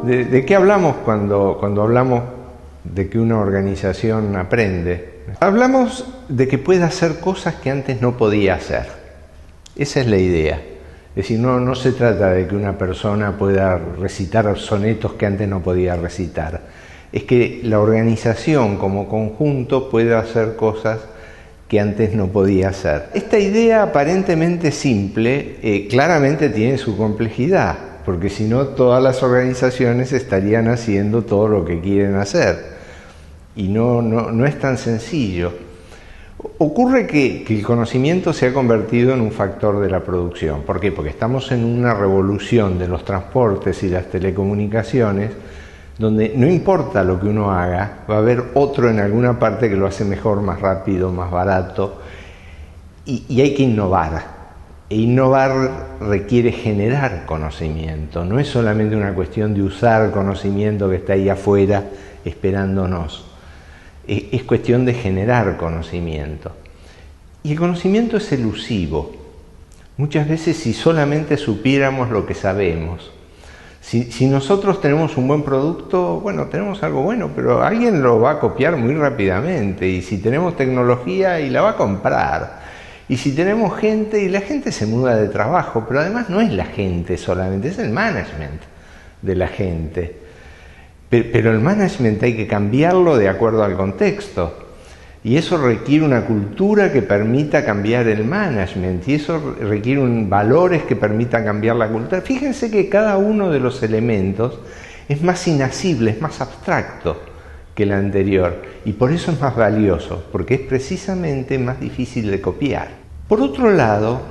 ¿De qué hablamos cuando hablamos de que una organización aprende? Hablamos de que puede hacer cosas que antes no podía hacer. Esa es la idea. Es decir, no se trata de que una persona pueda recitar sonetos que antes no podía recitar. Es que la organización como conjunto puede hacer cosas que antes no podía hacer. Esta idea aparentemente simple claramente tiene su complejidad, porque si no todas las organizaciones estarían haciendo todo lo que quieren hacer. Y no es tan sencillo. Ocurre que el conocimiento se ha convertido en un factor de la producción. ¿Por qué? Porque estamos en una revolución de los transportes y las telecomunicaciones, donde no importa lo que uno haga, va a haber otro en alguna parte que lo hace mejor, más rápido, más barato, y hay que innovar. E innovar requiere generar conocimiento, no es solamente una cuestión de usar conocimiento que está ahí afuera esperándonos. Es cuestión de generar conocimiento. Y el conocimiento es elusivo. Muchas veces, si solamente supiéramos lo que sabemos, si nosotros tenemos un buen producto, bueno, tenemos algo bueno, pero alguien lo va a copiar muy rápidamente. Y si tenemos tecnología, y la va a comprar. Y si tenemos gente, y la gente se muda de trabajo, pero además no es la gente solamente, es el management de la gente. Pero el management hay que cambiarlo de acuerdo al contexto. Y eso requiere una cultura que permita cambiar el management. Y eso requiere valores que permitan cambiar la cultura. Fíjense que cada uno de los elementos es más inasible, es más abstracto que el anterior. Y por eso es más valioso, porque es precisamente más difícil de copiar. Por otro lado,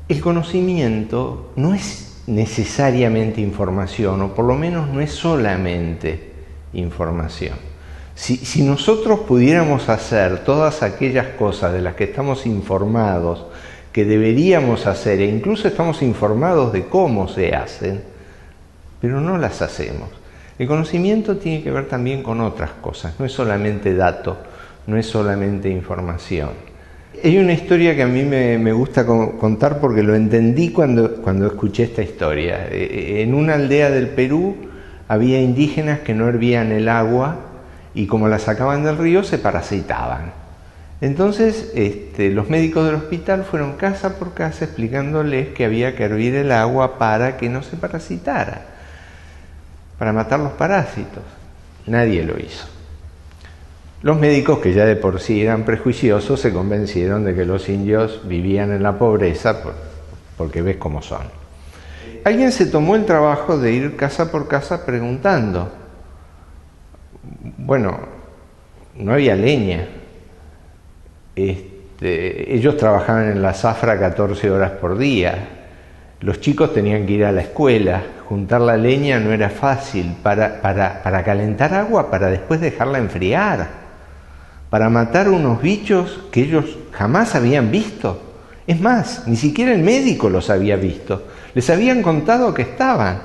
el conocimiento no es necesariamente información, o por lo menos no es solamente información. Si nosotros pudiéramos hacer todas aquellas cosas de las que estamos informados, que deberíamos hacer, e incluso estamos informados de cómo se hacen, pero no las hacemos. El conocimiento tiene que ver también con otras cosas, no es solamente dato, no es solamente información. Hay una historia que a mí me gusta contar porque lo entendí cuando escuché esta historia. En una aldea del Perú había indígenas que no hervían el agua y como la sacaban del río se parasitaban. Entonces los médicos del hospital fueron casa por casa explicándoles que había que hervir el agua para que no se parasitara, para matar los parásitos. Nadie lo hizo. Los médicos, que ya de por sí eran prejuiciosos, se convencieron de que los indios vivían en la pobreza porque ves cómo son. Alguien se tomó el trabajo de ir casa por casa preguntando. Bueno, no había leña. Ellos trabajaban en la zafra 14 horas por día. Los chicos tenían que ir a la escuela. Juntar la leña no era fácil. Para calentar agua, para después dejarla enfriar. Para matar unos bichos que ellos jamás habían visto. Es más, ni siquiera el médico los había visto. Les habían contado que estaban.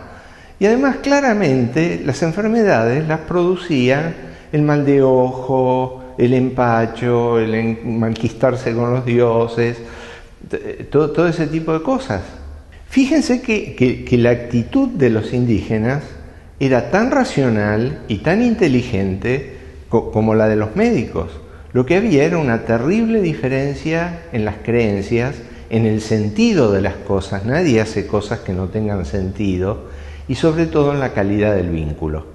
Y además, claramente, las enfermedades las producían el mal de ojo, el empacho, el manquistarse con los dioses, todo ese tipo de cosas. Fíjense que la actitud de los indígenas era tan racional y tan inteligente como la de los médicos. Lo que había era una terrible diferencia en las creencias, en el sentido de las cosas. Nadie hace cosas que no tengan sentido, y sobre todo en la calidad del vínculo.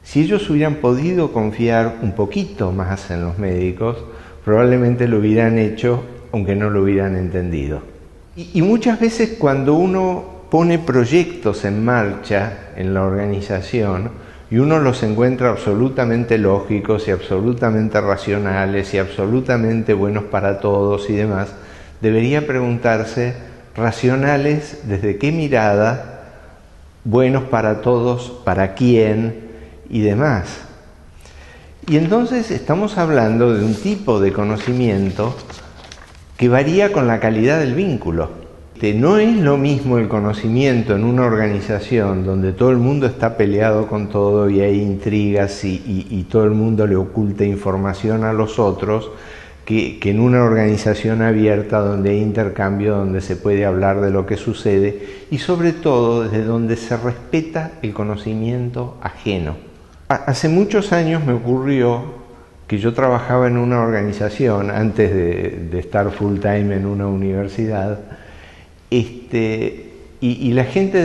Si ellos hubieran podido confiar un poquito más en los médicos, probablemente lo hubieran hecho, aunque no lo hubieran entendido. Y muchas veces cuando uno pone proyectos en marcha en la organización, y uno los encuentra absolutamente lógicos y absolutamente racionales y absolutamente buenos para todos y demás, debería preguntarse, ¿racionales desde qué mirada? ¿Buenos para todos? ¿Para quién? Y demás. Y entonces estamos hablando de un tipo de conocimiento que varía con la calidad del vínculo. No es lo mismo el conocimiento en una organización donde todo el mundo está peleado con todo y hay intrigas y todo el mundo le oculta información a los otros, que en una organización abierta donde hay intercambio, donde se puede hablar de lo que sucede y sobre todo desde donde se respeta el conocimiento ajeno. Hace muchos años me ocurrió que yo trabajaba en una organización, antes de estar full time en una universidad, y la gente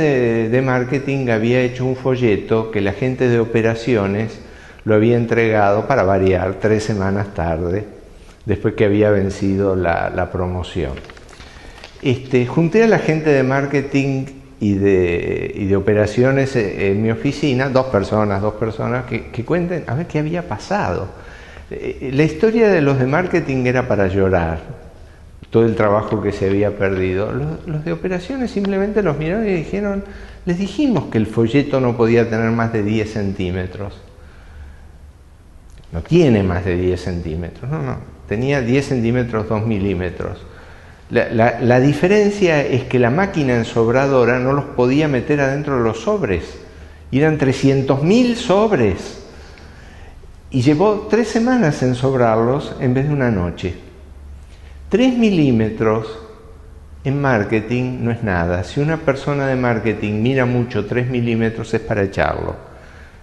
de marketing había hecho un folleto que la gente de operaciones lo había entregado, para variar, 3 semanas tarde, después que había vencido la promoción. Junté a la gente de marketing y de operaciones en mi oficina, dos personas que cuenten a ver qué había pasado. La historia de los de marketing era para llorar, todo el trabajo que se había perdido. Los de operaciones simplemente los miraron y dijeron, les dijimos que el folleto no podía tener más de 10 centímetros. No tiene más de 10 centímetros, no, tenía 10 centímetros 2 milímetros. La diferencia es que la máquina ensobradora no los podía meter adentro de los sobres, y eran 300.000 sobres. Y llevó 3 semanas en sobrarlos en vez de una noche. 3 milímetros en marketing no es nada. Si una persona de marketing mira mucho 3 milímetros es para echarlo.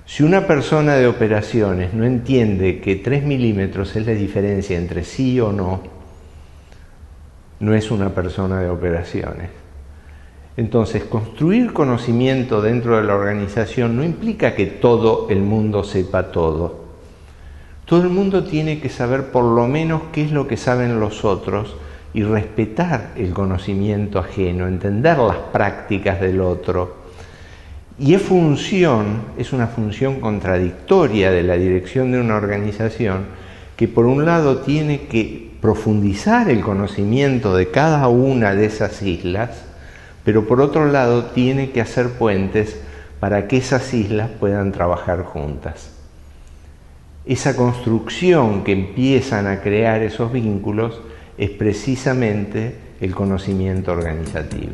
Si una persona de operaciones no entiende que 3 milímetros es la diferencia entre sí o no, no es una persona de operaciones. Entonces, construir conocimiento dentro de la organización no implica que todo el mundo sepa todo. Todo el mundo tiene que saber por lo menos qué es lo que saben los otros y respetar el conocimiento ajeno, entender las prácticas del otro. Y es una función contradictoria de la dirección de una organización que por un lado tiene que profundizar el conocimiento de cada una de esas islas, pero por otro lado tiene que hacer puentes para que esas islas puedan trabajar juntas. Esa construcción que empiezan a crear esos vínculos es precisamente el conocimiento organizativo.